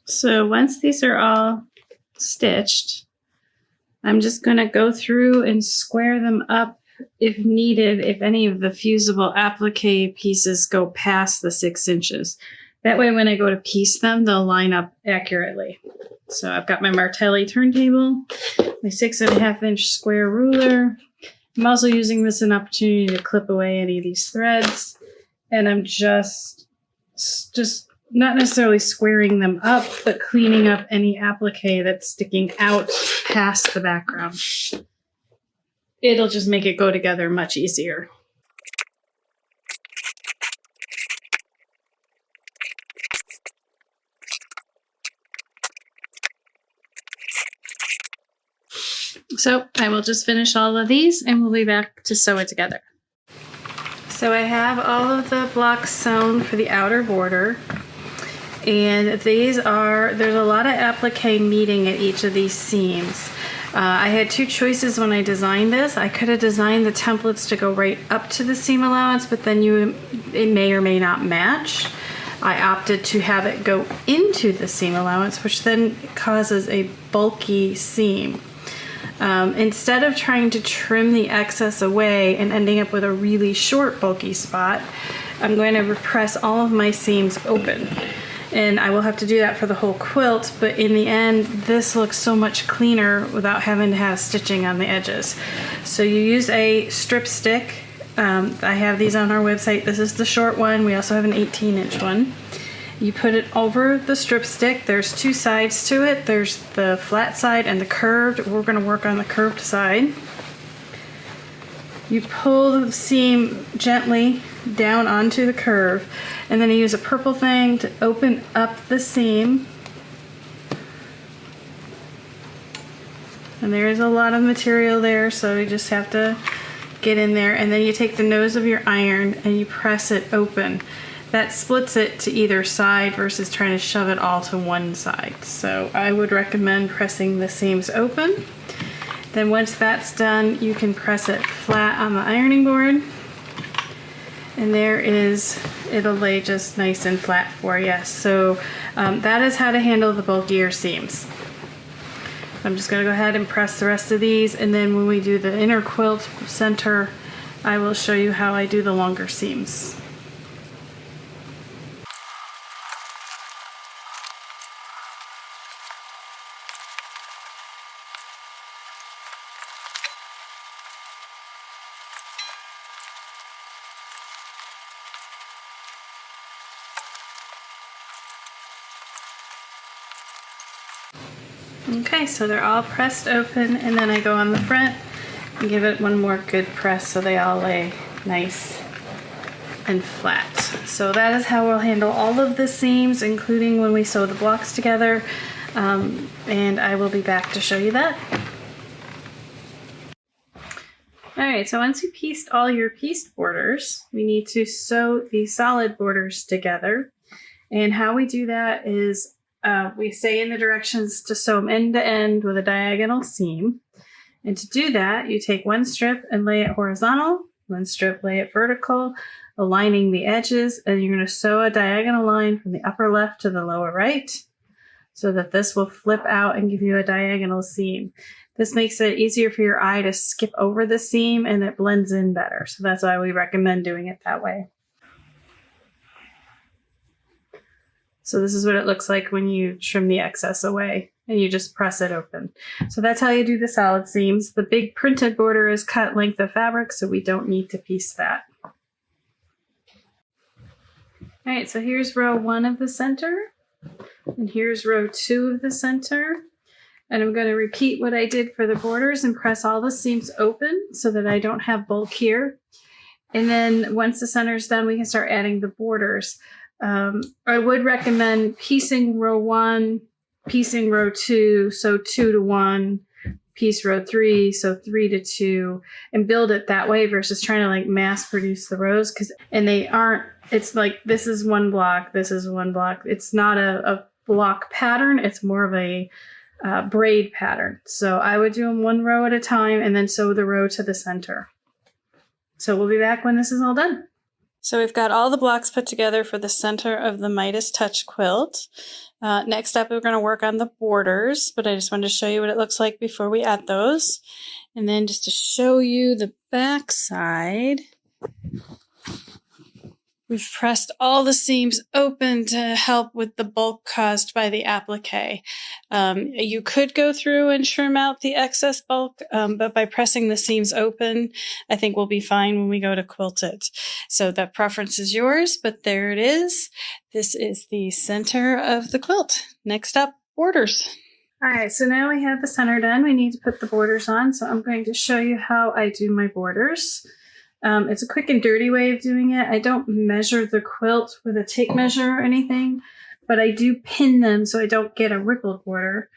So once these are all stitched, I'm just going to go through and square them up if needed, if any of the fusible applique pieces go past the 6 inches. That way when I go to piece them, they'll line up accurately. So I've got my Martelli turntable, my 6.5 inch square ruler. I'm also using this as an opportunity to clip away any of these threads. And I'm just not necessarily squaring them up, but cleaning up any applique that's sticking out past the background. It'll just make it go together much easier. So I will just finish all of these and we'll be back to sew it together. So I have all of the blocks sewn for the outer border. And there's a lot of applique meeting at each of these seams. I had 2 choices when I designed this. I could have designed the templates to go right up to the seam allowance, but then it may or may not match. I opted to have it go into the seam allowance, which then causes a bulky seam. Instead of trying to trim the excess away and ending up with a really short bulky spot, I'm going to press all of my seams open. And I will have to do that for the whole quilt, but in the end, this looks so much cleaner without having to have stitching on the edges. So you use a strip stick. I have these on our website. This is the short one. We also have an 18-inch one. You put it over the strip stick. There's 2 sides to it. There's the flat side and the curved. We're going to work on the curved side. You pull the seam gently down onto the curve, and then you use a purple thing to open up the seam. And there is a lot of material there, so you just have to get in there, and then you take the nose of your iron and you press it open. That splits it to either side versus trying to shove it all to one side. So I would recommend pressing the seams open. Then once that's done, you can press it flat on the ironing board. And it'll lay just nice and flat for you. So that is how to handle the bulkier seams. I'm just going to go ahead and press the rest of these, and then when we do the inner quilt center, I will show you how I do the longer seams. Okay, so they're all pressed open, and then I go on the front and give it one more good press so they all lay nice and flat. So that is how we'll handle all of the seams, including when we sew the blocks together, and I will be back to show you that. Alright, so once you pieced all your pieced borders, we need to sew the solid borders together. And how we do that is we say in the directions to sew them end to end with a diagonal seam. And to do that, you take one strip and lay it horizontal, one strip lay it vertical, aligning the edges, and you're going to sew a diagonal line from the upper left to the lower right so that this will flip out and give you a diagonal seam. This makes it easier for your eye to skip over the seam, and it blends in better. So that's why we recommend doing it that way. So this is what it looks like when you trim the excess away and you just press it open. So that's how you do the solid seams. The big printed border is cut length of fabric, so we don't need to piece that. All right, so here's row 1 of the center, and here's row 2 of the center. And I'm going to repeat what I did for the borders and press all the seams open so that I don't have bulk here. And then once the center is done, we can start adding the borders. I would recommend piecing row 1, piecing row 2, so 2 to 1, piece row 3, so 3 to 2, and build it that way versus trying to like mass produce the rows, it's like this is one block, this is one block. It's not a block pattern, it's more of a braid pattern. So I would do them one row at a time and then sew the row to the center. So we'll be back when this is all done. So we've got all the blocks put together for the center of the Midas Touch Quilt. Next up, we're going to work on the borders, but I just wanted to show you what it looks like before we add those. And then just to show you the back side, we've pressed all the seams open to help with the bulk caused by the applique. You could go through and trim out the excess bulk, but by pressing the seams open, I think we'll be fine when we go to quilt it. So that preference is yours, but there it is. This is the center of the quilt. Next up, borders. All right, so now we have the center done. We need to put the borders on, so I'm going to show you how I do my borders. It's a quick and dirty way of doing it. I don't measure the quilt with a tape measure or anything, but I do pin them so I don't get a rippled border.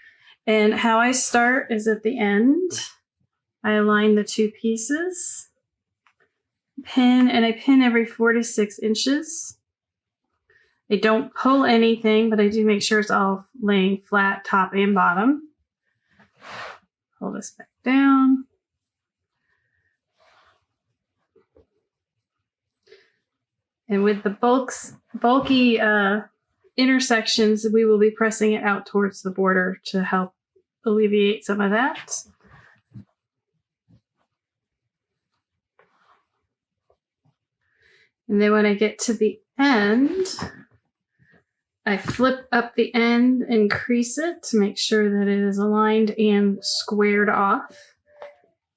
And how I start is at the end. I align the two pieces, pin, and I pin every 4 to 6 inches. I don't pull anything, but I do make sure it's all laying flat, top and bottom. Pull this back down. And with the bulky intersections, we will be pressing it out towards the border to help alleviate some of that. And then when I get to the end, I flip up the end and crease it to make sure that it is aligned and squared off.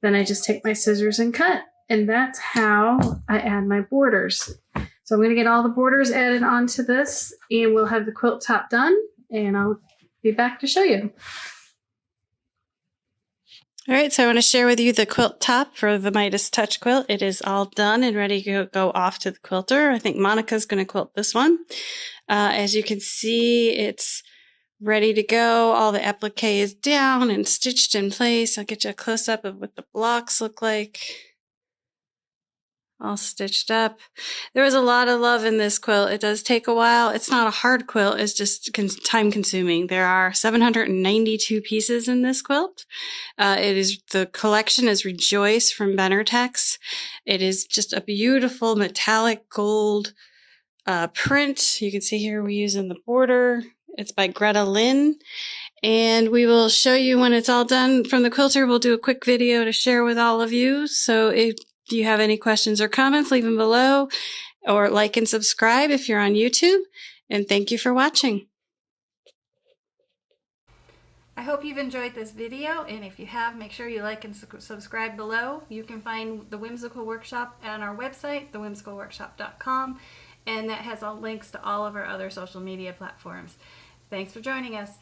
Then I just take my scissors and cut. And that's how I add my borders. So I'm going to get all the borders added onto this, and we'll have the quilt top done, and I'll be back to show you. All right, so I want to share with you the quilt top for the Midas Touch Quilt. It is all done and ready to go off to the quilter. I think Monica's going to quilt this one. As you can see, it's ready to go. All the applique is down and stitched in place. I'll get you a close-up of what the blocks look like. All stitched up. There was a lot of love in this quilt. It does take a while. It's not a hard quilt. It's just time consuming. There are 792 pieces in this quilt. The collection is Rejoice from Benartex. It is just a beautiful metallic gold print. You can see here we use in the border. It's by Greta Lynn. And we will show you when it's all done from the quilter. We'll do a quick video to share with all of you. So if you have any questions or comments, leave them below, or like and subscribe if you're on YouTube. And thank you for watching. I hope you've enjoyed this video, and if you have, make sure you like and subscribe below. You can find the Whimsical Workshop on our website, thewhimsicalworkshop.com, and that has all links to all of our other social media platforms. Thanks for joining us.